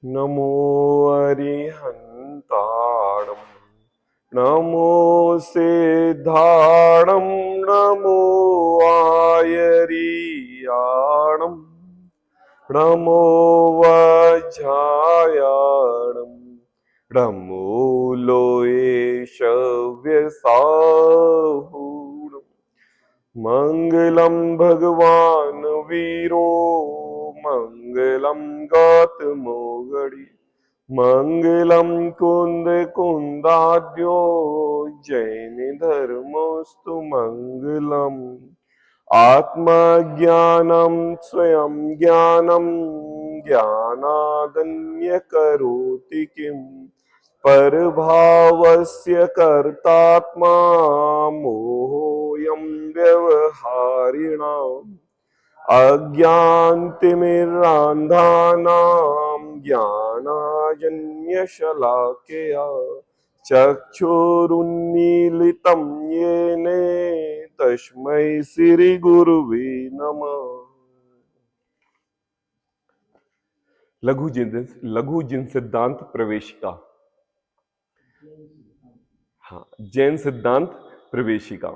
नमो अरिहन्ताणं नमो सिद्धाणं नमो आयरियाणं नमो वज्रायाणं नमो लोयेशव्यसाहूणम् मंगलम भगवान वीरो मंगलम गौतमो गणि मंगलम कुंद कुंदाद्यो जैन धर्मोस्तु मंगलम आत्मज्ञानम स्वयं ज्ञानम ज्ञानादन्य करोति किम परभावस्य कर्तात्मा मोहोऽयं व्यवहारिणाम् अज्ञानतिमिरान्धानां ज्ञानाजन्यशलाकया चक्षुरुन्मीलितं येन तस्मै श्रीगुरुवे नमः। लघु जिन सिद्धांत प्रवेशिका। हाँ, जैन सिद्धांत प्रवेशिका।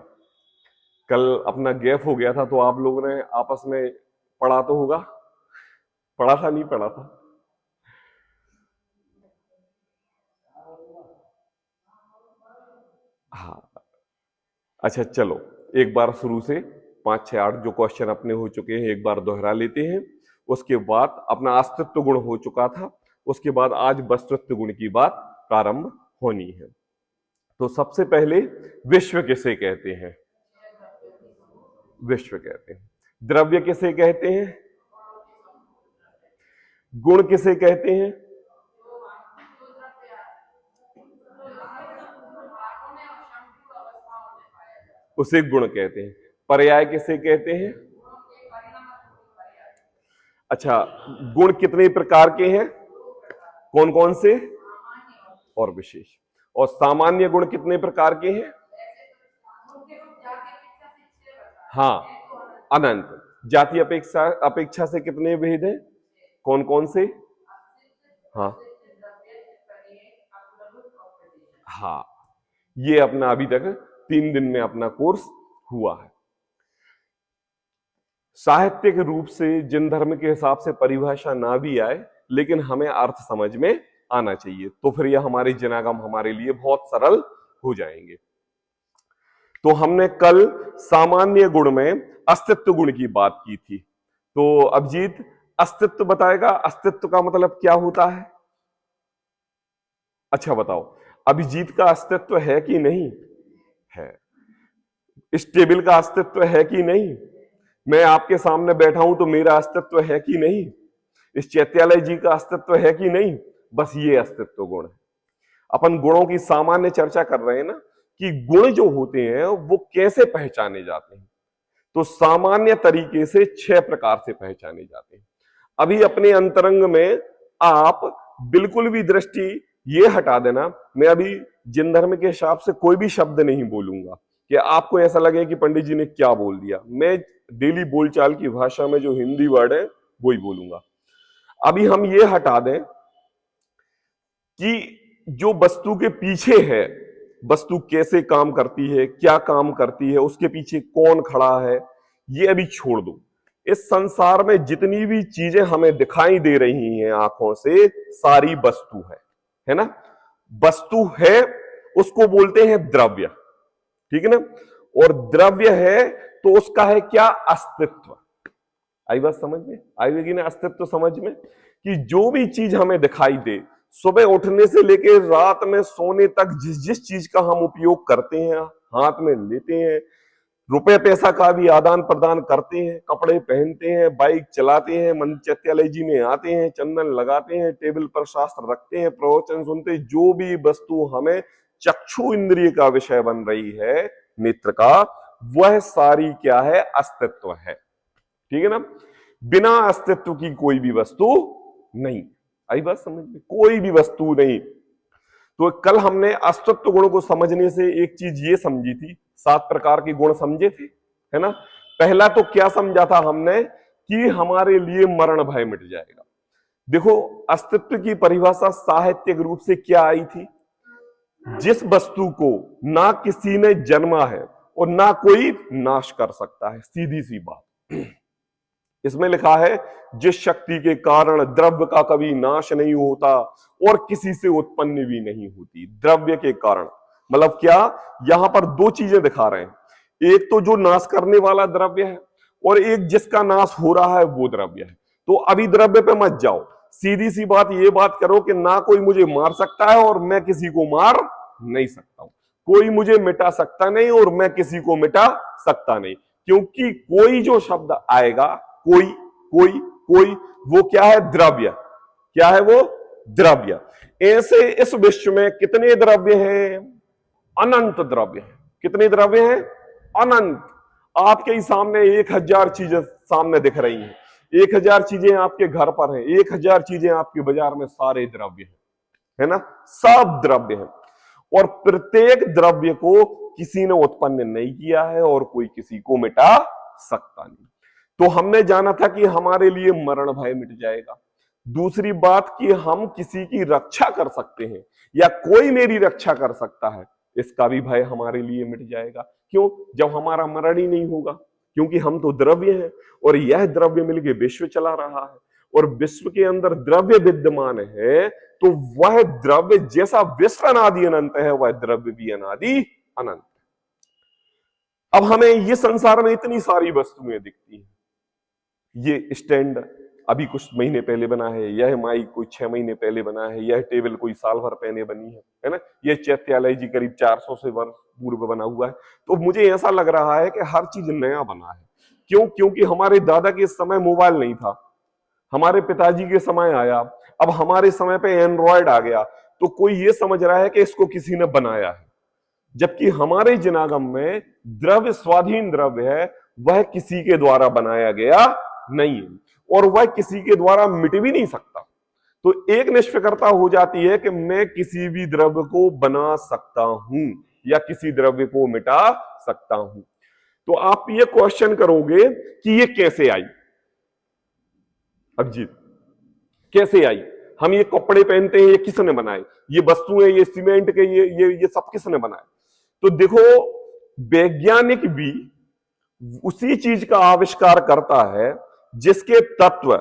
कल अपना गैप हो गया था तो आप लोगों ने आपस में पढ़ा तो होगा, पढ़ा था नहीं पढ़ा था? हाँ, अच्छा चलो एक बार शुरू से 5 6 8 जो क्वेश्चन अपने हो चुके हैं एक बार दोहरा लेते हैं। उसके बाद अपना अस्तित्व गुण हो चुका था, उसके बाद आज वस्तुत्व गुण की बात प्रारंभ होनी है। तो सबसे पहले विश्व किसे कहते हैं? विश्व कहते हैं। द्रव्य किसे कहते हैं? गुण किसे कहते हैं? उसे गुण कहते हैं। पर्याय किसे कहते हैं? अच्छा, गुण कितने प्रकार के हैं? कौन कौन से? और विशेष। और सामान्य गुण कितने प्रकार के हैं? हाँ, अनंत। जाति अपेक्षा अपेक्षा से कितने भेद हैं? कौन कौन से? हाँ हाँ, ये अपना अभी तक 3 दिन में अपना कोर्स हुआ है। साहित्यिक रूप से जिन धर्म के हिसाब से परिभाषा ना भी आए लेकिन हमें अर्थ समझ में आना चाहिए, तो फिर यह हमारे जनागम हमारे लिए बहुत सरल हो जाएंगे। तो हमने कल सामान्य गुण में अस्तित्व गुण की बात की थी। तो अभिजीत अस्तित्व बताएगा, अस्तित्व का मतलब क्या होता है? अच्छा बताओ, अभिजीत का अस्तित्व है कि नहीं है? इस टेबल का अस्तित्व है कि नहीं? मैं आपके सामने बैठा हूं तो मेरा अस्तित्व है कि नहीं? इस चैत्यालय जी का अस्तित्व है कि नहीं? बस ये अस्तित्व गुण है। अपन गुणों की सामान्य चर्चा कर रहे हैं ना, कि गुण जो होते हैं वो कैसे पहचाने जाते हैं। तो सामान्य तरीके से 6 प्रकार से पहचाने जाते हैं। अभी अपने अंतरंग में आप बिल्कुल भी दृष्टि ये हटा देना, मैं अभी जिन धर्म के हिसाब से कोई भी शब्द नहीं बोलूंगा कि आपको ऐसा लगे कि पंडित जी ने क्या बोल दिया। मैं डेली बोलचाल की भाषा में जो हिंदी वर्ड है वही बोलूंगा। अभी हम ये हटा दें कि जो वस्तु के पीछे है, वस्तु कैसे काम करती है, क्या काम करती है, उसके पीछे कौन खड़ा है, ये अभी छोड़ दो। इस संसार में जितनी भी चीजें हमें दिखाई दे रही हैं आंखों से, सारी वस्तु है ना? वस्तु है उसको बोलते हैं द्रव्य, ठीक है ना? और द्रव्य है तो उसका है क्या? अस्तित्व। आई बात समझ में? आएगी ना अस्तित्व समझ में? कि जो भी चीज हमें दिखाई दे, सुबह उठने से लेकर रात में सोने तक जिस जिस चीज का हम उपयोग करते हैं, हाथ में लेते हैं, रुपए पैसा का भी आदान प्रदान करते हैं, कपड़े पहनते हैं, बाइक चलाते हैं, मंदिर जी में आते हैं, चंदन लगाते हैं, टेबल पर शास्त्र रखते हैं, प्रवचन सुनते हैं, जो भी वस्तु हमें चक्षु इंद्रिय का विषय बन रही है, नेत्र का, वह सारी क्या है? अस्तित्व है। ठीक है ना? बिना अस्तित्व की कोई भी वस्तु नहीं। आई बात समझ में? कोई भी वस्तु नहीं। तो कल हमने अस्तित्व गुण को समझने से एक चीज ये समझी थी, 7 प्रकार के गुण समझे थे, है ना? पहला तो क्या समझा था हमने? कि हमारे लिए मरण भय मिट जाएगा। देखो, अस्तित्व की परिभाषा साहित्यिक रूप से क्या आई थी? जिस वस्तु को ना किसी ने जन्मा है और ना कोई नाश कर सकता है, सीधी सी बात। इसमें लिखा है जिस शक्ति के कारण द्रव्य का कभी नाश नहीं होता और किसी से उत्पन्न भी नहीं होती। द्रव्य के कारण मतलब क्या? यहां पर दो चीजें दिखा रहे हैं, एक तो जो नाश करने वाला द्रव्य है और एक जिसका नाश हो रहा है वो द्रव्य है। तो अभी द्रव्य पे मत जाओ, सीधी सी बात ये बात करो कि ना कोई मुझे मार सकता है और मैं किसी को मार नहीं सकता हूं, कोई मुझे मिटा सकता नहीं और मैं किसी को मिटा सकता नहीं, क्योंकि कोई जो शब्द आएगा, कोई कोई कोई, वो क्या है? द्रव्य। क्या है वो? द्रव्य। ऐसे इस विश्व में कितने द्रव्य हैं? अनंत द्रव्य हैं। कितने द्रव्य हैं? अनंत। आपके ही सामने 1000 चीजें सामने दिख रही हैं, 1000 चीजें आपके घर पर हैं, 1000 चीजें आपके बाजार में, सारे द्रव्य हैं, है ना? सब द्रव्य हैं और प्रत्येक द्रव्य को किसी ने उत्पन्न नहीं किया है और कोई किसी को मिटा सकता नहीं। तो हमने जाना था कि हमारे लिए मरण भय मिट जाएगा। दूसरी बात कि हम किसी की रक्षा कर सकते हैं या कोई मेरी रक्षा कर सकता है, इसका भी भय हमारे लिए मिट जाएगा। क्यों? जब हमारा मरण ही नहीं होगा, क्योंकि हम तो द्रव्य हैं और यह द्रव्य मिलके विश्व चला रहा है और विश्व के अंदर द्रव्य विद्यमान है, तो वह द्रव्य जैसा विश्व अनादि अनंत है, वह द्रव्य भी अनादि अनंत। अब हमें ये संसार में इतनी सारी वस्तुएं दिखती हैं, ये स्टैंड अभी कुछ महीने पहले बना है, यह माइक कोई 6 महीने पहले बना है, यह टेबल कोई साल भर पहले बनी है ना? यह चैत्यालय जी करीब 400 से वर्ष पूर्व बना हुआ है। तो मुझे ऐसा लग रहा है कि हर चीज नया बना है। क्यों? क्योंकि हमारे दादा के समय मोबाइल नहीं था, हमारे पिताजी के समय आया, अब हमारे समय पे एंड्रॉयड आ गया, तो कोई ये समझ रहा है कि इसको किसी ने बनाया है, जबकि हमारे जिनागम में द्रव्य स्वाधीन द्रव्य है, वह किसी के द्वारा बनाया गया नहीं है और वह किसी के द्वारा मिट भी नहीं सकता। तो एक निष्फलता हो जाती है कि मैं किसी भी द्रव्य को बना सकता हूं या किसी द्रव्य को मिटा सकता हूं। तो आप ये क्वेश्चन करोगे कि ये कैसे आई? अभिजीत, कैसे आई? हम ये कपड़े पहनते हैं, ये किसने बनाए? ये वस्तुएं, ये सीमेंट के, ये सब किसने बनाए? तो देखो, वैज्ञानिक भी उसी चीज का आविष्कार करता है जिसके तत्व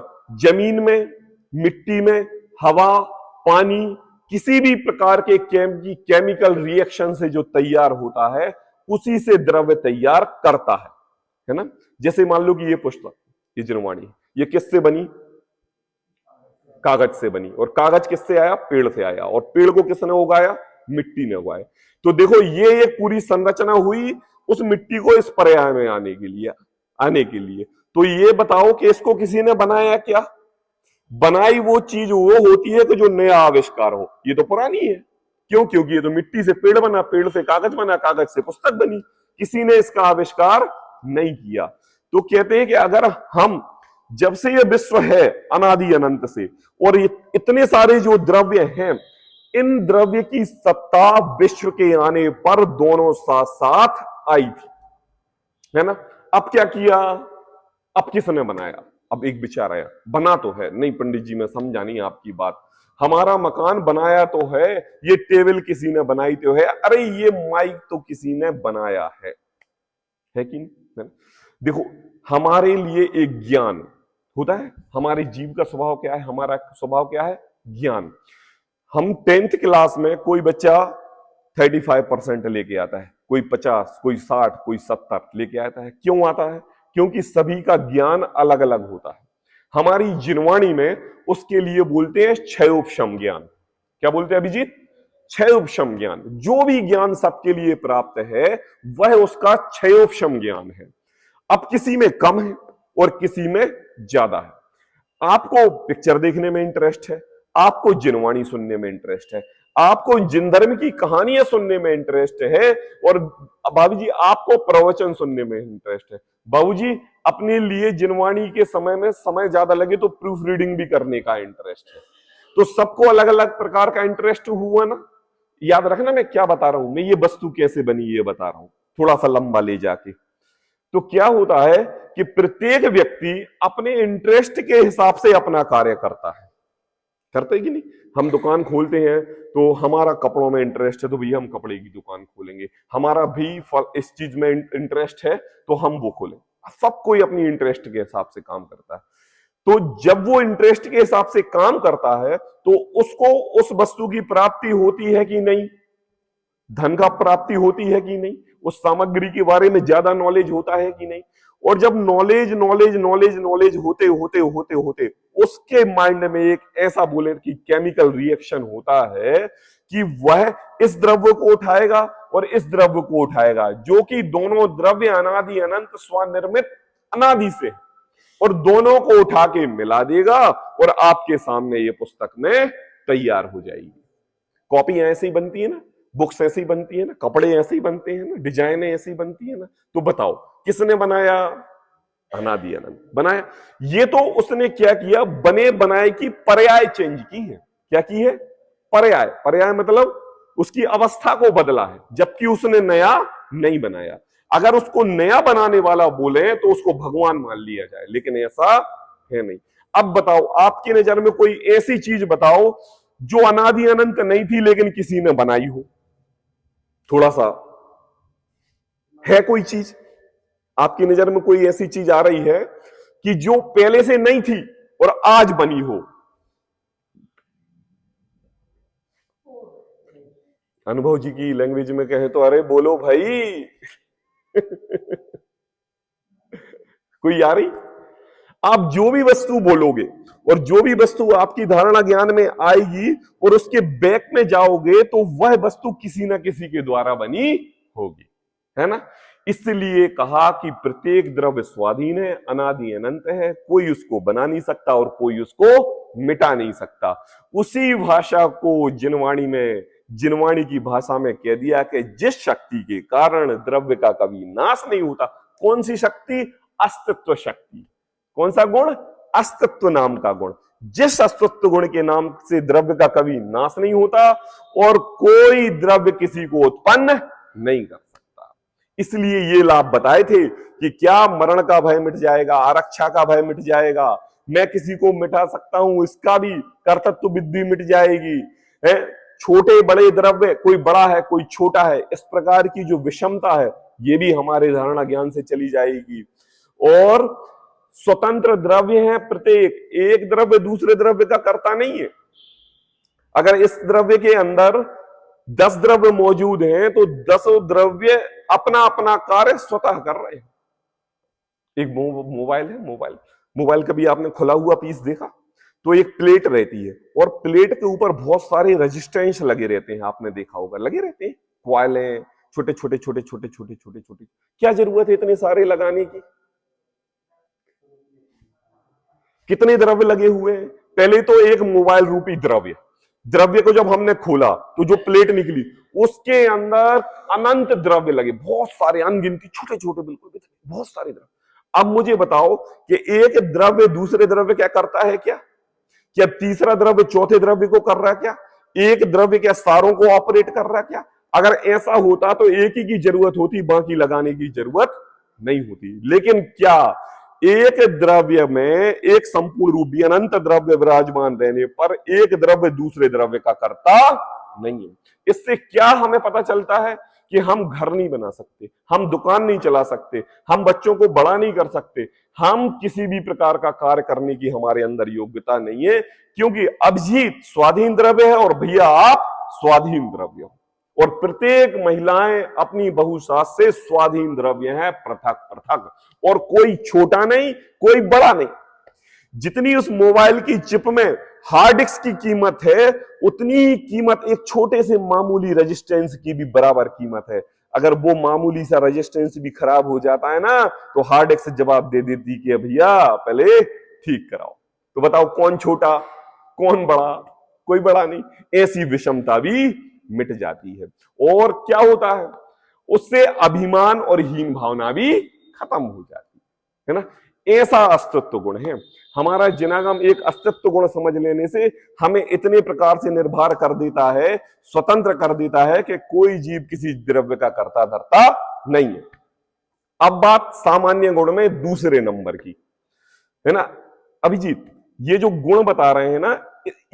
जमीन में, मिट्टी में, हवा, पानी, किसी भी प्रकार के केमिकल रिएक्शन से जो तैयार होता है, उसी से द्रव्य तैयार करता है ना? जैसे मान लो कि ये पुस्तक, ये जिनवाणी, ये किससे बनी? कागज से बनी। और कागज किससे आया? पेड़ से आया। और पेड़ को किसने उगाया? मिट्टी ने उगाया। तो देखो, ये एक पूरी संरचना हुई उस मिट्टी को इस पर्याय में आने के लिए। तो ये बताओ कि इसको किसी ने बनाया क्या? बनाई वो चीज वो होती है कि जो नया आविष्कार हो। ये तो पुरानी है। क्यों? क्योंकि ये तो मिट्टी से पेड़ बना, पेड़ से कागज बना, कागज से पुस्तक बनी, किसी ने इसका आविष्कार नहीं किया। तो कहते हैं कि अगर हम, जब से ये विश्व है अनादि अनंत से, और इतने सारे जो द्रव्य हैं, इन द्रव्य की सत्ता विश्व के आने पर दोनों साथ साथ आई थी, है ना? अब क्या किया? अब किसने बनाया? अब एक विचार आया, बना तो है नहीं पंडित जी, मैं समझा नहीं आपकी बात। हमारा मकान बनाया तो है, ये टेबल किसी ने बनाई तो है, अरे ये माइक तो किसी ने बनाया है कि नहीं? देखो, हमारे लिए एक ज्ञान होता है। हमारे जीव का स्वभाव क्या है? हमारा स्वभाव क्या है? ज्ञान। हम 10th क्लास में कोई बच्चा 35% लेके आता है, कोई 50, कोई 60, कोई 70 लेके आता है। क्यों आता है? क्योंकि सभी का ज्ञान अलग अलग होता है। हमारी जिनवाणी में उसके लिए बोलते हैं क्षयोपशम ज्ञान। क्या बोलते हैं अभिजीत? क्षयोपशम ज्ञान। जो भी ज्ञान सबके लिए प्राप्त है, वह उसका क्षयोपशम ज्ञान है। अब किसी में कम है और किसी में ज्यादा है। आपको पिक्चर देखने में इंटरेस्ट है, आपको जिनवाणी सुनने में इंटरेस्ट है, आपको जिन धर्म की कहानियां सुनने में इंटरेस्ट है, और बाबूजी आपको प्रवचन सुनने में इंटरेस्ट है। बाबूजी अपने लिए जिनवाणी के समय में समय ज्यादा लगे तो प्रूफ रीडिंग भी करने का इंटरेस्ट है। तो सबको अलग अलग प्रकार का इंटरेस्ट हुआ ना। याद रखना मैं क्या बता रहा हूं, मैं ये वस्तु कैसे बनी ये बता रहा हूं, थोड़ा सा लंबा ले जाके। तो क्या होता है कि प्रत्येक व्यक्ति अपने इंटरेस्ट के हिसाब से अपना कार्य करता है। करते कि नहीं? हम दुकान खोलते हैं तो हमारा कपड़ों में इंटरेस्ट है तो भैया हम कपड़े की दुकान खोलेंगे, हमारा भी इस चीज में इंटरेस्ट है तो हम वो खोलें। सब कोई अपनी इंटरेस्ट के हिसाब से काम करता है। तो जब वो इंटरेस्ट के हिसाब से काम करता है तो उसको उस वस्तु की प्राप्ति होती है कि नहीं, धन का प्राप्ति होती है कि नहीं, उस सामग्री के बारे में ज्यादा नॉलेज होता है कि नहीं। और जब नॉलेज नॉलेज नॉलेज नॉलेज होते होते होते होते उसके माइंड में एक ऐसा बोले कि केमिकल रिएक्शन होता है कि वह इस द्रव्य को उठाएगा और इस द्रव्य को उठाएगा, जो कि दोनों द्रव्य अनादि अनंत स्वनिर्मित अनादि से, और दोनों को उठा के मिला देगा और आपके सामने ये पुस्तक में तैयार हो जाएगी। कॉपी ऐसे ही बनती है ना, बुक्स ऐसी बनती है ना, कपड़े ऐसे ही बनते हैं ना, डिजाइन ऐसी बनती है ना। तो बताओ किसने बनाया? अनादि अनंत बनाया। ये तो उसने क्या किया, बने बनाए की पर्याय चेंज की है। क्या की है? पर्याय। पर्याय मतलब उसकी अवस्था को बदला है, जबकि उसने नया नहीं बनाया। अगर उसको नया बनाने वाला बोले तो उसको भगवान मान लिया जाए, लेकिन ऐसा है नहीं। अब बताओ, आपकी नजर में कोई ऐसी चीज बताओ जो अनादि अनंत नहीं थी लेकिन किसी ने बनाई हो। थोड़ा सा है कोई चीज आपकी नजर में, कोई ऐसी चीज आ रही है कि जो पहले से नहीं थी और आज बनी हो? अनुभव जी की लैंग्वेज में कहे तो अरे बोलो भाई। कोई आ रही? आप जो भी वस्तु बोलोगे और जो भी वस्तु आपकी धारणा ज्ञान में आएगी और उसके बैक में जाओगे तो वह वस्तु किसी ना किसी के द्वारा बनी होगी, है ना। इसलिए कहा कि प्रत्येक द्रव्य स्वाधीन है, अनादि अनंत है, कोई उसको बना नहीं सकता और कोई उसको मिटा नहीं सकता। उसी भाषा को जिनवाणी की भाषा में कह दिया कि जिस शक्ति के कारण द्रव्य का कभी नाश नहीं होता। कौन सी शक्ति? अस्तित्व शक्ति। कौन सा गुण? अस्तित्व नाम का गुण। जिस अस्तित्व गुण के नाम से द्रव्य का कभी नाश नहीं होता और कोई द्रव्य किसी को उत्पन्न नहीं कर सकता। इसलिए ये लाभ बताए थे कि क्या मरण का भय मिट जाएगा, आरक्षा का भय मिट जाएगा, मैं किसी को मिटा सकता हूं, इसका भी कर्तृत्व बुद्धि मिट जाएगी है। छोटे बड़े द्रव्य, कोई बड़ा है कोई छोटा है, इस प्रकार की जो विषमता है ये भी हमारे धारणा ज्ञान से चली जाएगी। और स्वतंत्र द्रव्य है प्रत्येक, एक द्रव्य दूसरे द्रव्य का कर्ता नहीं है। अगर इस द्रव्य के अंदर 10 द्रव्य मौजूद हैं तो 10 द्रव्य अपना अपना कार्य स्वतः कर रहे हैं। एक मोबाइल है, मोबाइल कभी आपने खुला हुआ पीस देखा? तो एक प्लेट रहती है और प्लेट के ऊपर बहुत सारे रेजिस्टेंस लगे रहते हैं, आपने देखा होगा, लगे रहते हैं, क्वाइलें, छोटे छोटे छोटे छोटे छोटे छोटे छोटे। क्या जरूरत है इतने सारे लगाने की? कितने द्रव्य लगे हुए हैं? पहले तो एक मोबाइल रूपी द्रव्य को जब हमने खोला तो जो प्लेट निकली उसके अंदर अनंत द्रव्य लगे, बहुत सारे, अनगिनती, छोटे छोटे, बिल्कुल बहुत सारे द्रव्य। अब मुझे बताओ कि एक द्रव्य दूसरे द्रव्य क्या करता है? क्या तीसरा द्रव्य चौथे द्रव्य को कर रहा है? क्या एक द्रव्य क्या सारों को ऑपरेट कर रहा है? क्या अगर ऐसा होता तो एक ही की जरूरत होती, बाकी लगाने की जरूरत नहीं होती। लेकिन क्या एक द्रव्य में एक संपूर्ण रूपी अनंत द्रव्य विराजमान रहने पर एक द्रव्य दूसरे द्रव्य का कर्ता नहीं है। इससे क्या हमें पता चलता है कि हम घर नहीं बना सकते, हम दुकान नहीं चला सकते, हम बच्चों को बड़ा नहीं कर सकते, हम किसी भी प्रकार का कार्य करने की हमारे अंदर योग्यता नहीं है, क्योंकि अभिजीत स्वाधीन द्रव्य है और भैया आप स्वाधीन द्रव्य हो। और प्रत्येक महिलाएं अपनी बहुसात से स्वाधीन द्रव्य है, पृथक पृथक, और कोई छोटा नहीं कोई बड़ा नहीं। जितनी उस मोबाइल की चिप में हार्ड डिस्क की कीमत है उतनी ही कीमत एक छोटे से मामूली रेजिस्टेंस की भी बराबर कीमत है। अगर वो मामूली सा रेजिस्टेंस भी खराब हो जाता है ना तो हार्ड डिस्क जवाब दे देती कि भैया पहले ठीक कराओ। तो बताओ कौन छोटा कौन बड़ा? कोई बड़ा नहीं। ऐसी विषमता भी मिट जाती है। और क्या होता है? उससे अभिमान और हीन भावना भी खत्म हो जाती है ना। ऐसा अस्तित्व गुण है हमारा। जिनागम एक अस्तित्व गुण समझ लेने से हमें इतने प्रकार से निर्भर कर देता है, स्वतंत्र कर देता है कि कोई जीव किसी द्रव्य का कर्ता धर्ता नहीं है। अब बात सामान्य गुण में दूसरे नंबर की है ना। अभिजीत, ये जो गुण बता रहे हैं ना,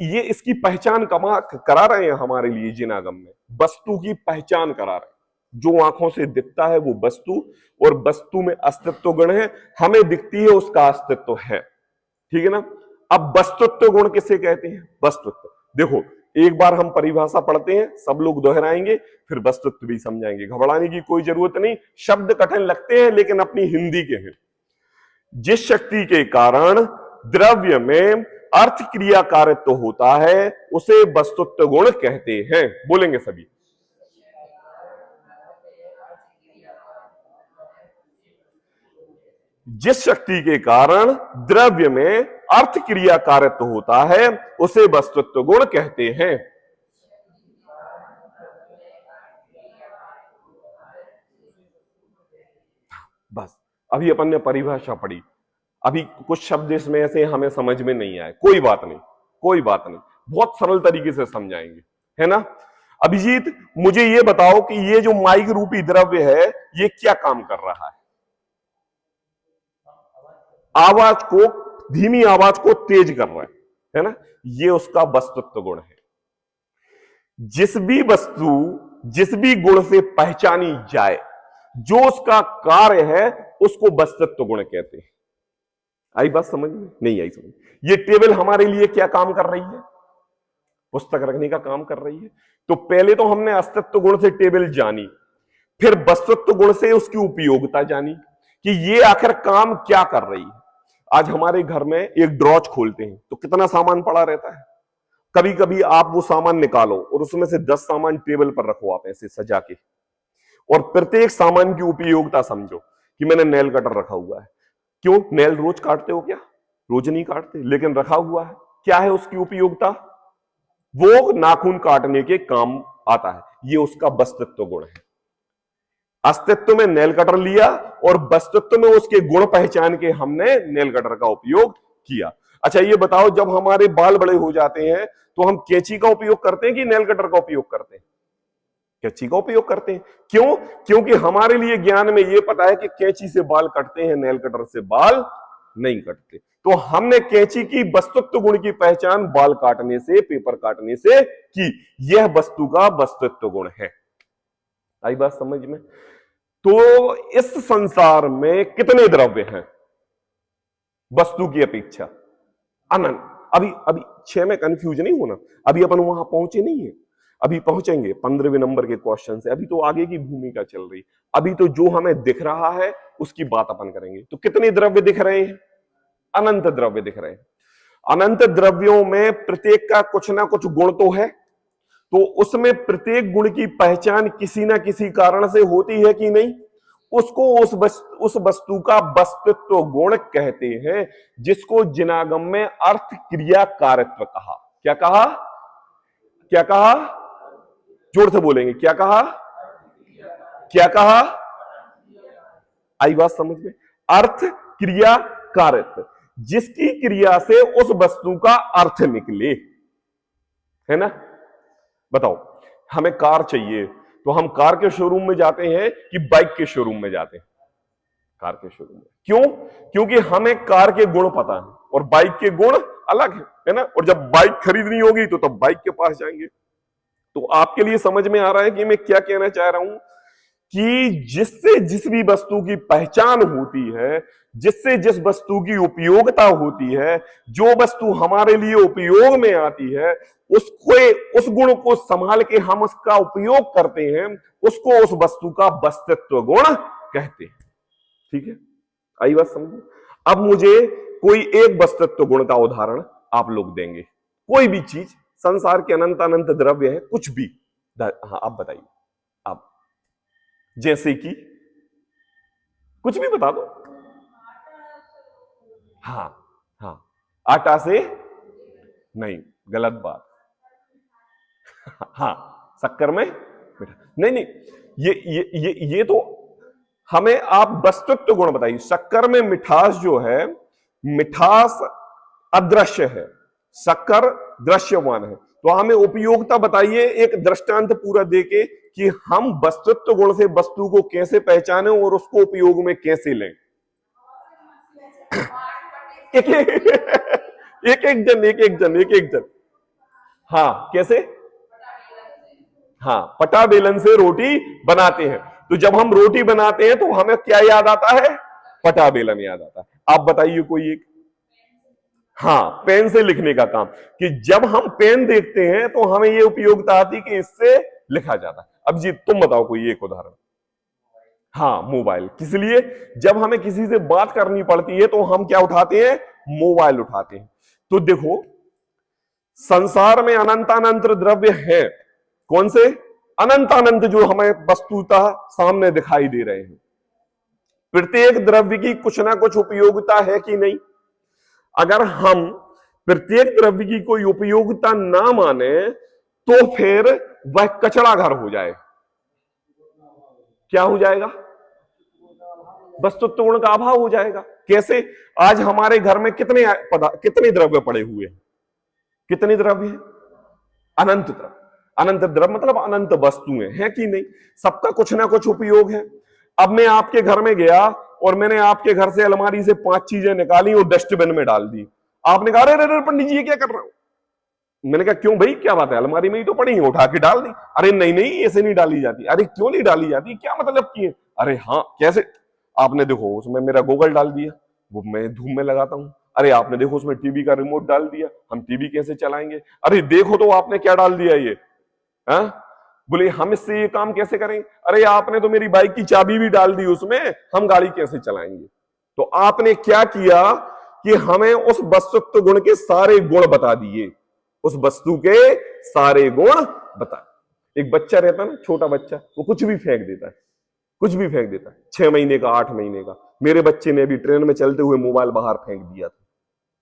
ये इसकी पहचान करा रहे हैं हमारे लिए जिनागम में, वस्तु की पहचान करा रहे हैं। जो आंखों से दिखता है वो वस्तु, और वस्तु में अस्तित्व गुण है, हमें दिखती है उसका अस्तित्व है, ठीक है ना। अब वस्तुत्व गुण किसे कहते हैं? वस्तुत्व, देखो एक बार हम परिभाषा पढ़ते हैं, सब लोग दोहराएंगे, फिर वस्तुत्व भी समझाएंगे, घबराने की कोई जरूरत नहीं। शब्द कठिन लगते हैं लेकिन अपनी हिंदी के हैं। जिस शक्ति के कारण द्रव्य में अर्थ क्रिया कारित्व होता है उसे वस्तुत्व गुण कहते हैं। बोलेंगे सभी। जिस शक्ति के कारण द्रव्य में अर्थ क्रिया कारित्व होता है उसे वस्तुत्व गुण कहते हैं। बस अभी अपन ने परिभाषा पढ़ी, अभी कुछ शब्द इसमें ऐसे हमें समझ में नहीं आए, कोई बात नहीं, कोई बात नहीं, बहुत सरल तरीके से समझाएंगे, है ना। अभिजीत मुझे ये बताओ कि ये जो माइक रूपी द्रव्य है ये क्या काम कर रहा है? आवाज को, धीमी आवाज को तेज कर रहा है ना। ये उसका वस्तुत्व गुण है। जिस भी वस्तु जिस भी गुण से पहचानी जाए, जो उसका कार्य है उसको वस्तुत्व गुण कहते हैं। आई बात समझ में? नहीं आई समझ? ये टेबल हमारे लिए क्या काम कर रही है? पुस्तक रखने का काम कर रही है। तो पहले तो हमने अस्तित्व गुण से टेबल जानी, फिर वस्तुत्व गुण से उसकी उपयोगिता जानी कि ये आखिर काम क्या कर रही है। आज हमारे घर में एक ड्रॉज खोलते हैं तो कितना सामान पड़ा रहता है। कभी कभी आप वो सामान निकालो और उसमें से 10 सामान टेबल पर रखो, आप ऐसे सजा के, और प्रत्येक सामान की उपयोगिता समझो कि मैंने नेल कटर रखा हुआ है। क्यों? नेल रोज काटते हो क्या? रोज नहीं काटते, लेकिन रखा हुआ है। क्या है उसकी उपयोगिता? वो नाखून काटने के काम आता है। ये उसका वस्तुत्व गुण है। अस्तित्व में नेल कटर लिया और वस्तुत्व में उसके गुण पहचान के हमने नेल कटर का उपयोग किया। अच्छा ये बताओ, जब हमारे बाल बड़े हो जाते हैं तो हम कैंची का उपयोग करते हैं कि नेल कटर का उपयोग करते हैं? कैंची का उपयोग करते हैं। क्यों? क्योंकि हमारे लिए ज्ञान में यह पता है कि कैंची से बाल कटते हैं, नेल कटर से बाल नहीं कटते। तो हमने कैंची की वस्तुत्व गुण की पहचान बाल काटने से, पेपर काटने से की। यह वस्तु का वस्तुत्व गुण है। आई बात समझ में? तो इस संसार में कितने द्रव्य हैं वस्तु की अपेक्षा? अनंत। अभी 6 में कंफ्यूज नहीं होना, अभी अपन वहां पहुंचे नहीं है, अभी पहुंचेंगे 15वें नंबर के क्वेश्चन से। अभी तो आगे की भूमिका चल रही, अभी तो जो हमें दिख रहा है उसकी बात अपन करेंगे। तो कितने द्रव्य दिख रहे हैं? अनंत द्रव्य दिख रहे हैं। अनंत द्रव्यों में प्रत्येक का कुछ ना कुछ गुण तो है, तो उसमें प्रत्येक गुण की पहचान किसी ना किसी कारण से होती है कि नहीं? उसको उस वस्तु का वस्तुत्व गुण कहते हैं, जिसको जिनागम में अर्थ क्रिया कारित्व कहा। क्या कहा? क्या कहा? जोर से बोलेंगे, क्या कहा? क्या कहा? आई बात समझ में? अर्थ क्रिया कारित्व, जिसकी क्रिया से उस वस्तु का अर्थ निकले, है ना। बताओ, हमें कार चाहिए तो हम कार के शोरूम में जाते हैं कि बाइक के शोरूम में जाते हैं? कार के शोरूम में। क्यों? क्योंकि हमें कार के गुण पता है और बाइक के गुण अलग है ना। और जब बाइक खरीदनी होगी तो तब बाइक के पास जाएंगे। तो आपके लिए समझ में आ रहा है कि मैं क्या कहना चाह रहा हूं कि जिससे जिस भी वस्तु की पहचान होती है, जिससे जिस वस्तु की उपयोगिता होती है, जो वस्तु हमारे लिए उपयोग में आती है, उसको, उस गुण को संभाल के हम उसका उपयोग करते हैं, उसको उस वस्तु का वस्तुत्व गुण कहते हैं। ठीक है, आई बात समझ? अब मुझे कोई एक वस्तुत्व गुण का उदाहरण आप लोग देंगे, कोई भी चीज, संसार के अनंत अनंत द्रव्य है, कुछ भी। हाँ आप बताइए, आप जैसे कि कुछ भी बता दो। हाँ हाँ, आटा से नहीं, गलत बात। हाँ, शक्कर में मीठा नहीं, नहीं, ये तो हमें आप वस्तुत्व गुण बताइए। शक्कर में मिठास जो है, मिठास अदृश्य है, शक्कर दृश्यमान है। तो हमें उपयोगिता बताइए एक दृष्टांत पूरा देके कि हम वस्तुत्व गुण से वस्तु को कैसे पहचाने और उसको उपयोग में कैसे लें। एक एक जन एक एक जन एक एक जन। हाँ कैसे? हाँ, पटा बेलन से रोटी बनाते हैं। तो जब हम रोटी बनाते हैं तो हमें क्या याद आता है? पटा बेलन याद आता है। आप बताइए कोई एक। हाँ, पेन से लिखने का काम, कि जब हम पेन देखते हैं तो हमें ये उपयोगिता आती कि इससे लिखा जाता है। अब जी तुम बताओ कोई एक उदाहरण। हाँ, मोबाइल। किस लिए? जब हमें किसी से बात करनी पड़ती है तो हम क्या उठाते हैं? मोबाइल उठाते हैं। तो देखो, संसार में अनंतानंत द्रव्य है। कौन से? अनंतानंत, जो हमें वस्तुतः सामने दिखाई दे रहे हैं। प्रत्येक द्रव्य की कुछ ना कुछ उपयोगिता है कि नहीं? अगर हम प्रत्येक द्रव्य की कोई उपयोगिता ना माने तो फिर वह कचरा घर हो जाए। क्या हो जाएगा? वस्तुत्व गुण का अभाव हो जाएगा। कैसे? आज हमारे घर में कितने द्रव्य पड़े हुए हैं? कितने द्रव्य हैं? अनंत द्रव्य। अनंत द्रव्य मतलब अनंत वस्तुएं हैं कि नहीं? सबका कुछ ना कुछ उपयोग है। अब मैं आपके घर में गया और मैंने आपके घर से अलमारी से 5 चीजें निकाली और डस्टबिन में डाल दी। आपने कहा अरे पंडित जी ये क्या कर रहे हो? मैंने कहा क्यों भाई, क्या बात है, अलमारी में ही तो पड़ी है, उठा के डाल दी। अरे नहीं नहीं, ऐसे नहीं डाली जाती। अरे क्यों नहीं डाली जाती, क्या मतलब की है? अरे हाँ कैसे? आपने देखो उसमें मेरा गूगल डाल दिया, वो मैं धूम में लगाता हूं। अरे आपने देखो उसमें टीवी का रिमोट डाल दिया, हम टीवी कैसे चलाएंगे? अरे देखो तो आपने क्या डाल दिया ये। हाँ, बोले हम इससे ये काम कैसे करें? अरे आपने तो मेरी बाइक की चाबी भी डाल दी उसमें, हम गाड़ी कैसे चलाएंगे? तो आपने क्या किया कि हमें उस वस्तुत्व गुण के सारे गुण बता दिए। उस वस्तु के सारे गुण बता। एक बच्चा रहता है ना, छोटा बच्चा, वो कुछ भी फेंक देता है, कुछ भी फेंक देता है। 6 महीने का, 8 महीने का। मेरे बच्चे ने भी ट्रेन में चलते हुए मोबाइल बाहर फेंक दिया था।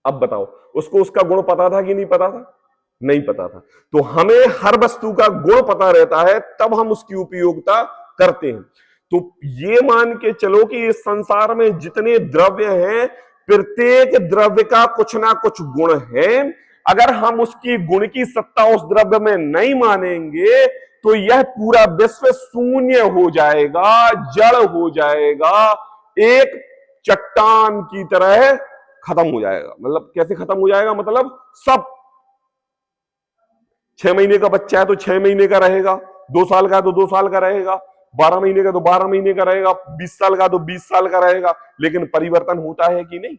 अब बताओ, उसको उसका गुण पता था कि नहीं पता था? नहीं पता था। तो हमें हर वस्तु का गुण पता रहता है, तब हम उसकी उपयोगिता करते हैं। तो ये मान के चलो कि इस संसार में जितने द्रव्य हैं, प्रत्येक द्रव्य का कुछ ना कुछ गुण है। अगर हम उसकी गुण की सत्ता उस द्रव्य में नहीं मानेंगे तो यह पूरा विश्व शून्य हो जाएगा, जड़ हो जाएगा, एक चट्टान की तरह खत्म हो जाएगा। मतलब कैसे खत्म हो जाएगा? मतलब सब 6 महीने का बच्चा है तो 6 महीने का रहेगा, 2 साल का है तो 2 साल का रहेगा, 12 महीने का तो 12 महीने का रहेगा, 20 साल का तो 20 साल का रहेगा। लेकिन परिवर्तन होता है कि नहीं?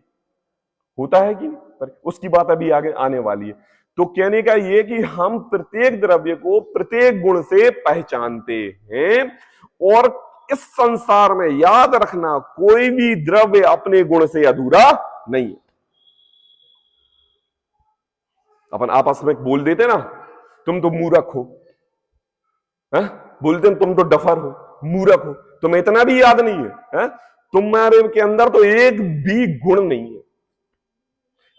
होता है कि नहीं? उसकी बात अभी आगे आने वाली है। तो कहने का यह कि हम प्रत्येक द्रव्य को प्रत्येक गुण से पहचानते हैं। और इस संसार में याद रखना, कोई भी द्रव्य अपने गुण से अधूरा नहीं है। अपन आपस में बोल देते ना, तुम तो मूर्ख हो, बोलते हैं तुम तो डफर हो, मूर्ख हो। तुम्हें इतना भी याद नहीं है, तुम्हारे के अंदर तो एक भी गुण नहीं है।